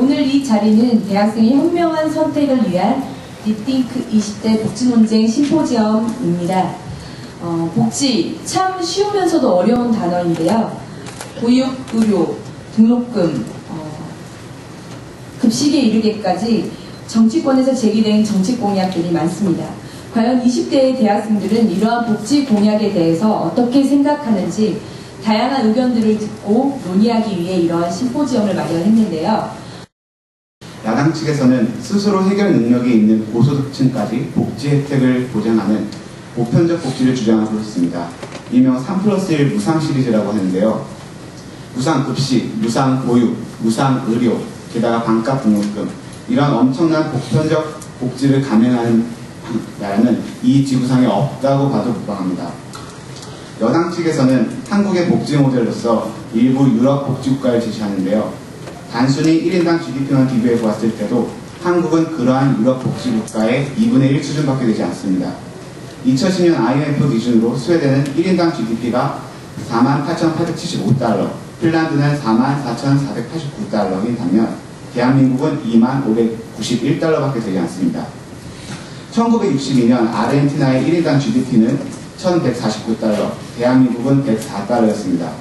오늘 이 자리는 대학생의 현명한 선택을 위한 리띵크 20대 복지논쟁 심포지엄입니다. 복지, 참 쉬우면서도 어려운 단어인데요. 보육, 의료, 등록금, 급식에 이르기까지 정치권에서 제기된 정책 공약들이 많습니다. 과연 20대의 대학생들은 이러한 복지 공약에 대해서 어떻게 생각하는지 다양한 의견들을 듣고 논의하기 위해 이러한 심포지엄을 마련했는데요. 야당 측에서는 스스로 해결 능력이 있는 고소득층까지 복지 혜택을 보장하는 보편적 복지를 주장하고 있습니다. 일명 3+1 무상 시리즈라고 하는데요. 무상 급식, 무상 보육, 무상 의료, 게다가 반값 등록금, 이런 엄청난 보편적 복지를 감행하는 나라는 이 지구상에 없다고 봐도 무방합니다. 여당 측에서는 한국의 복지 모델로서 일부 유럽 복지국가를 제시하는데요. 단순히 1인당 GDP만 비교해 보았을 때도 한국은 그러한 유럽 복지국가의 2분의 1 수준밖에 되지 않습니다. 2010년 IMF 기준으로 스웨덴은 1인당 GDP가 48,875달러, 핀란드는 44,489달러인 반면 대한민국은 25,591달러밖에 되지 않습니다. 1962년 아르헨티나의 1인당 GDP는 1,149달러, 대한민국은 104달러였습니다.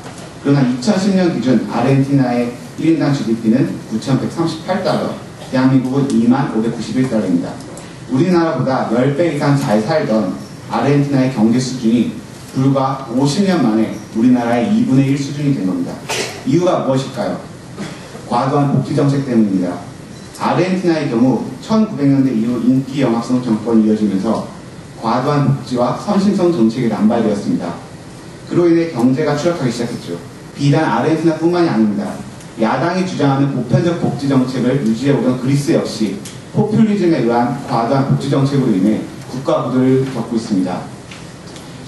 그러나 2010년 기준 아르헨티나의 1인당 GDP는 9,138달러, 대한민국은 25,591달러입니다. 우리나라보다 10배 이상 잘 살던 아르헨티나의 경제 수준이 불과 50년 만에 우리나라의 2분의 1 수준이 된 겁니다. 이유가 무엇일까요? 과도한 복지정책 때문입니다. 아르헨티나의 경우 1900년대 이후 인기 영합성 정권이 이어지면서 과도한 복지와 선심성 정책이 남발되었습니다. 그로 인해 경제가 추락하기 시작했죠. 비단 아르헨티나뿐만이 아닙니다. 야당이 주장하는 보편적 복지 정책을 유지해오던 그리스 역시 포퓰리즘에 의한 과도한 복지 정책으로 인해 국가 부도를 겪고 있습니다.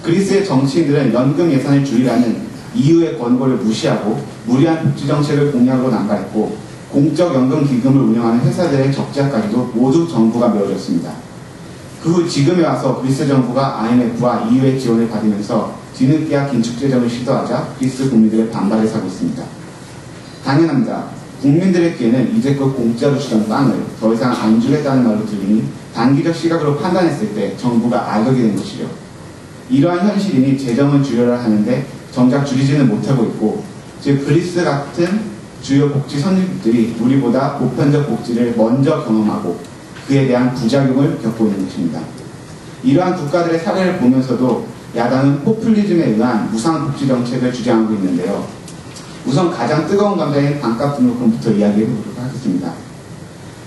그리스의 정치인들은 연금 예산을 줄이라는 EU의 권고를 무시하고 무리한 복지 정책을 공약으로 남발했고 공적 연금 기금을 운영하는 회사들의 적자까지도 모두 정부가 메워줬습니다. 그 후 지금에 와서 그리스 정부가 IMF와 EU의 지원을 받으면서 뒤늦게야 긴축 재정을 시도하자 그리스 국민들의 반발을 사고 있습니다. 당연합니다. 국민들에게는 이제껏 공짜로 주던 빵을 더 이상 안 주겠다는 말로 들리니 단기적 시각으로 판단했을 때 정부가 악역이 된 것이죠. 이러한 현실이니 재정은 줄여라 하는데 정작 줄이지는 못하고 있고, 즉 그리스 같은 주요 복지 선진국들이 우리보다 보편적 복지를 먼저 경험하고 그에 대한 부작용을 겪고 있는 것입니다. 이러한 국가들의 사례를 보면서도 야당은 포퓰리즘에 의한 무상 복지 정책을 주장하고 있는데요. 우선 가장 뜨거운 감자인 반값 등록금부터 이야기해 보도록 하겠습니다.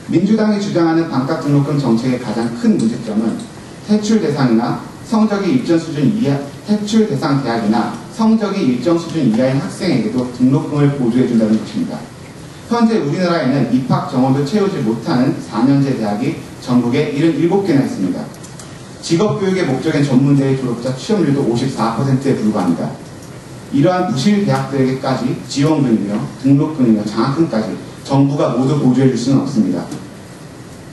민주당이 주장하는 반값 등록금 정책의 가장 큰 문제점은 퇴출 대상이나 성적이 일정 수준 이하, 퇴출 대상 대학이나 성적이 일정 수준 이하인 학생에게도 등록금을 보조해준다는 것입니다. 현재 우리나라에는 입학 정원도 채우지 못하는 4년제 대학이 전국에 77개나 있습니다. 직업교육의 목적인 전문대의 졸업자 취업률도 54%에 불과합니다. 이러한 부실 대학들에게까지 지원금이며 등록금이며 장학금까지 정부가 모두 보조해 줄 수는 없습니다.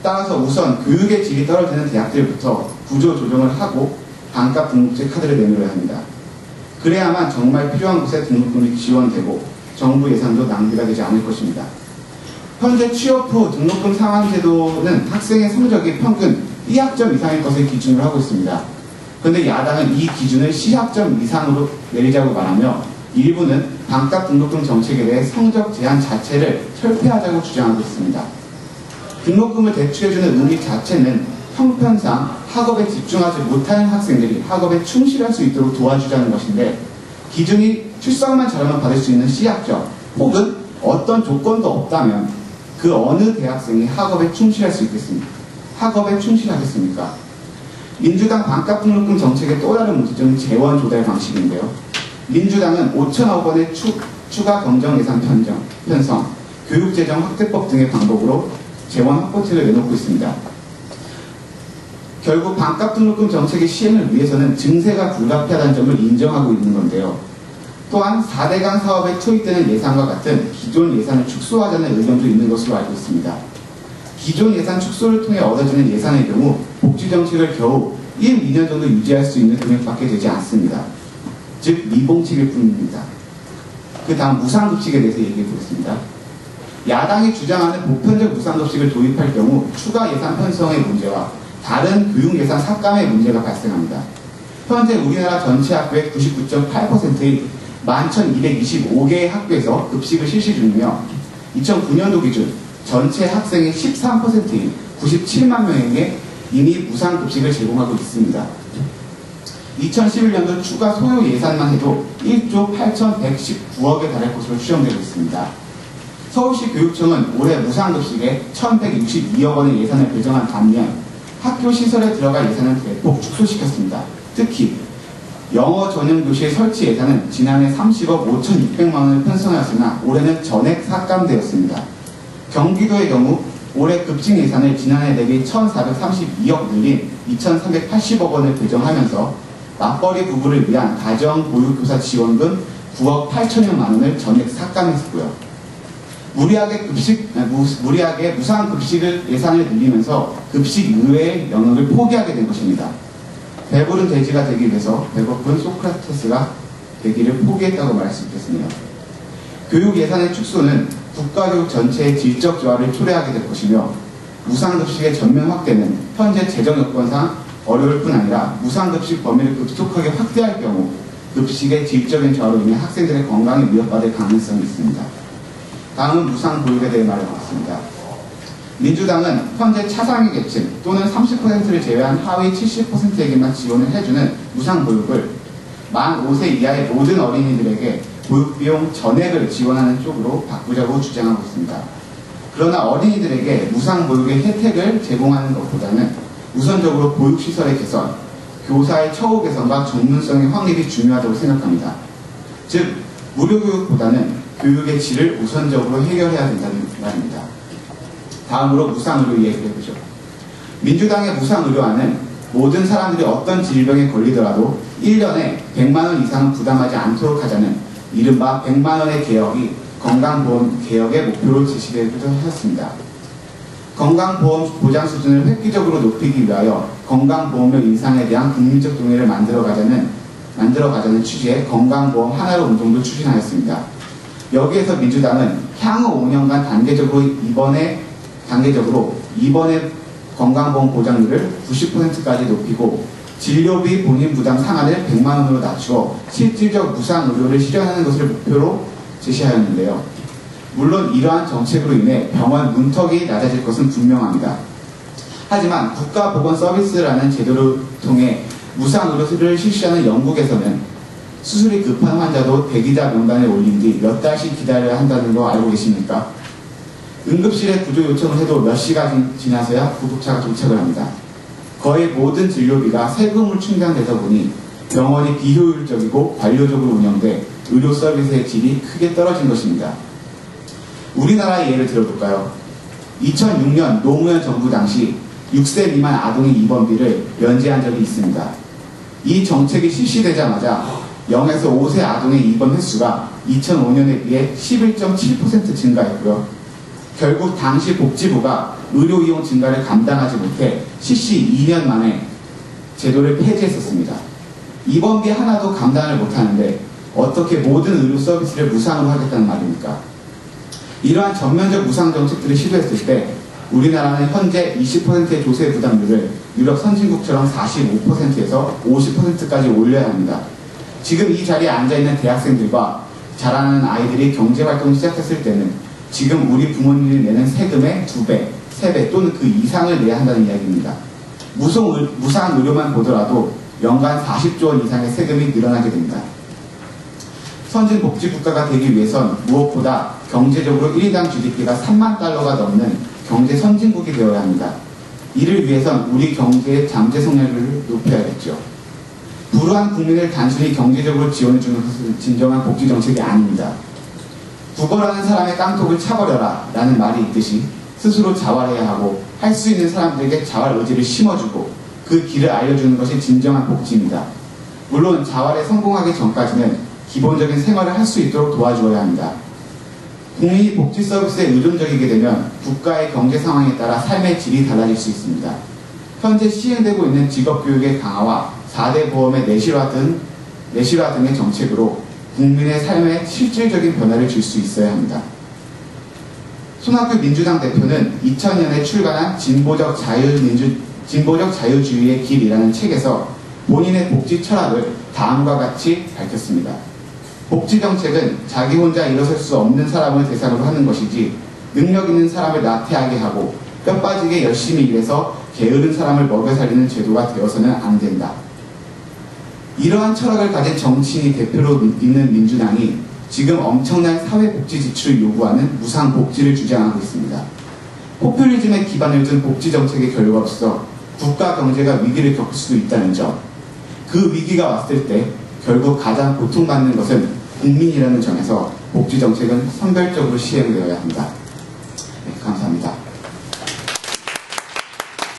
따라서 우선 교육의 질이 떨어지는 대학들부터 구조 조정을 하고 반값 등록제 카드를 내밀어야 합니다. 그래야만 정말 필요한 곳에 등록금이 지원되고 정부 예산도 낭비가 되지 않을 것입니다. 현재 취업 후 등록금 상환제도는 학생의 성적이 평균 B학점 이상일 것을 기준으로 하고 있습니다. 그런데 야당은 이 기준을 C학점 이상으로 내리자고 말하며 일부는 반값 등록금 정책에 대해 성적 제한 자체를 철폐하자고 주장하고 있습니다. 등록금을 대출해주는 의미 자체는 형편상 학업에 집중하지 못하는 학생들이 학업에 충실할 수 있도록 도와주자는 것인데, 기준이 출석만 잘하면 받을 수 있는 C학점 혹은 어떤 조건도 없다면 그 어느 대학생이 학업에 충실할 수 있겠습니까? 학업에 충실하겠습니까? 민주당 반값 등록금 정책의 또 다른 문제점은 재원 조달 방식인데요. 민주당은 5천억 원의 추가 경정 예산 편성, 교육재정 확대법 등의 방법으로 재원 확보책을 내놓고 있습니다. 결국 반값 등록금 정책의 시행을 위해서는 증세가 불가피하다는 점을 인정하고 있는 건데요. 또한 4대강 사업에 투입되는 예산과 같은 기존 예산을 축소하자는 의견도 있는 것으로 알고 있습니다. 기존 예산 축소를 통해 얻어지는 예산의 경우 복지정책을 겨우 1, 2년 정도 유지할 수 있는 금액밖에 되지 않습니다. 즉 미봉책일 뿐입니다. 그 다음 무상급식에 대해서 얘기해 보겠습니다. 야당이 주장하는 보편적 무상급식을 도입할 경우 추가 예산 편성의 문제와 다른 교육 예산 삭감의 문제가 발생합니다. 현재 우리나라 전체 학교의 99.8%인 11,225개의 학교에서 급식을 실시 중이며 2009년도 기준 전체 학생의 13%인 97만 명에게 이미 무상급식을 제공하고 있습니다. 2011년도 추가 소요 예산만 해도 1조 8,119억에 달할 것으로 추정되고 있습니다. 서울시 교육청은 올해 무상급식에 1,162억 원의 예산을 배정한 반면 학교 시설에 들어갈 예산을 대폭 축소시켰습니다. 특히 영어 전용 교실 설치 예산은 지난해 30억 5,600만 원을 편성하였으나 올해는 전액 삭감되었습니다. 경기도의 경우 올해 급식 예산을 지난해 대비 1,432억 늘린 2,380억 원을 배정하면서 맞벌이 부부를 위한 가정보육교사 지원금 9억 8천여만 원을 전액 삭감했고요. 무리하게 무상급식을 예산을 늘리면서 급식 의외의 영역을 포기하게 된 것입니다. 배부른 돼지가 되기 위해서 배고픈 소크라테스가 되기를 포기했다고 말할 수 있겠습니다. 교육 예산의 축소는 국가교육 전체의 질적 저하를 초래하게 될 것이며 무상급식의 전면 확대는 현재 재정 여건상 어려울 뿐 아니라 무상급식 범위를 급속하게 확대할 경우 급식의 질적인 저하로 인해 학생들의 건강에 위협받을 가능성이 있습니다. 다음은 무상보육에 대해 말해보겠습니다. 민주당은 현재 차상위 계층 또는 30%를 제외한 하위 70%에게만 지원을 해주는 무상보육을 만 5세 이하의 모든 어린이들에게 보육비용 전액을 지원하는 쪽으로 바꾸자고 주장하고 있습니다. 그러나 어린이들에게 무상보육의 혜택을 제공하는 것보다는 우선적으로 보육시설의 개선, 교사의 처우 개선과 전문성의 확립이 중요하다고 생각합니다. 즉, 무료교육보다는 교육의 질을 우선적으로 해결해야 된다는 말입니다. 다음으로 무상의료 이야기해보죠. 민주당의 무상의료안은 모든 사람들이 어떤 질병에 걸리더라도 1년에 100만원 이상은 부담하지 않도록 하자는 이른바 100만원의 개혁이 건강보험 개혁의 목표로 제시되기도 하였습니다. 건강보험 보장 수준을 획기적으로 높이기 위하여 건강보험료 인상에 대한 국민적 동의를 만들어가자는 취지의 건강보험 하나로 운동도 추진하였습니다. 여기에서 민주당은 향후 5년간 단계적으로 이번에 건강보험 보장률을 90%까지 높이고 진료비 본인 부담 상한을 100만 원으로 낮추어 실질적 무상의료를 실현하는 것을 목표로 제시하였는데요. 물론 이러한 정책으로 인해 병원 문턱이 낮아질 것은 분명합니다. 하지만 국가보건서비스라는 제도를 통해 무상의료를 실시하는 영국에서는 수술이 급한 환자도 대기자 명단에 올린 뒤 몇 달씩 기다려야 한다는 거 알고 계십니까? 응급실에 구조 요청을 해도 몇 시간 지나서야 구급차가 도착을 합니다. 거의 모든 진료비가 세금으로 충당되다 보니 병원이 비효율적이고 관료적으로 운영돼 의료 서비스의 질이 크게 떨어진 것입니다. 우리나라의 예를 들어볼까요? 2006년 노무현 정부 당시 6세 미만 아동의 입원비를 면제한 적이 있습니다. 이 정책이 실시되자마자 0에서 5세 아동의 입원 횟수가 2005년에 비해 11.7% 증가했고요. 결국 당시 복지부가 의료 이용 증가를 감당하지 못해 실시 2년 만에 제도를 폐지했었습니다. 입원비 하나도 감당을 못하는데 어떻게 모든 의료 서비스를 무상으로 하겠다는 말입니까? 이러한 전면적 무상 정책들을 시도했을 때 우리나라는 현재 20%의 조세 부담률을 유럽 선진국처럼 45%에서 50%까지 올려야 합니다. 지금 이 자리에 앉아있는 대학생들과 자라나는 아이들이 경제활동을 시작했을 때는 지금 우리 부모님이 내는 세금의 2배, 3배 또는 그 이상을 내야 한다는 이야기입니다. 무상 의료만 보더라도 연간 40조 원 이상의 세금이 늘어나게 됩니다. 선진복지국가가 되기 위해선 무엇보다 경제적으로 1인당 GDP가 3만 달러가 넘는 경제 선진국이 되어야 합니다. 이를 위해선 우리 경제의 잠재 성장률을 높여야겠죠. 불우한 국민을 단순히 경제적으로 지원해주는 것은 진정한 복지정책이 아닙니다. 구걸하는 사람의 깡통을 차버려라 라는 말이 있듯이 스스로 자활해야 하고 할 수 있는 사람들에게 자활 의지를 심어주고 그 길을 알려주는 것이 진정한 복지입니다. 물론 자활에 성공하기 전까지는 기본적인 생활을 할 수 있도록 도와주어야 합니다. 국민이 복지 서비스에 의존적이게 되면 국가의 경제 상황에 따라 삶의 질이 달라질 수 있습니다. 현재 시행되고 있는 직업교육의 강화와 4대 보험의 내실화 등의 정책으로 국민의 삶에 실질적인 변화를 줄 수 있어야 합니다. 손학규 민주당 대표는 2000년에 출간한 진보적 자유주의의 길이라는 책에서 본인의 복지 철학을 다음과 같이 밝혔습니다. 복지 정책은 자기 혼자 일어설 수 없는 사람을 대상으로 하는 것이지 능력 있는 사람을 나태하게 하고 뼈 빠지게 열심히 일해서 게으른 사람을 먹여 살리는 제도가 되어서는 안 된다. 이러한 철학을 가진 정치인이 대표로 있는 민주당이 지금 엄청난 사회복지 지출을 요구하는 무상복지를 주장하고 있습니다. 포퓰리즘에 기반을 둔 복지 정책의 결과로서 국가 경제가 위기를 겪을 수도 있다는 점, 그 위기가 왔을 때 결국 가장 고통받는 것은 국민이라는 점에서 복지 정책은 선별적으로 시행되어야 합니다.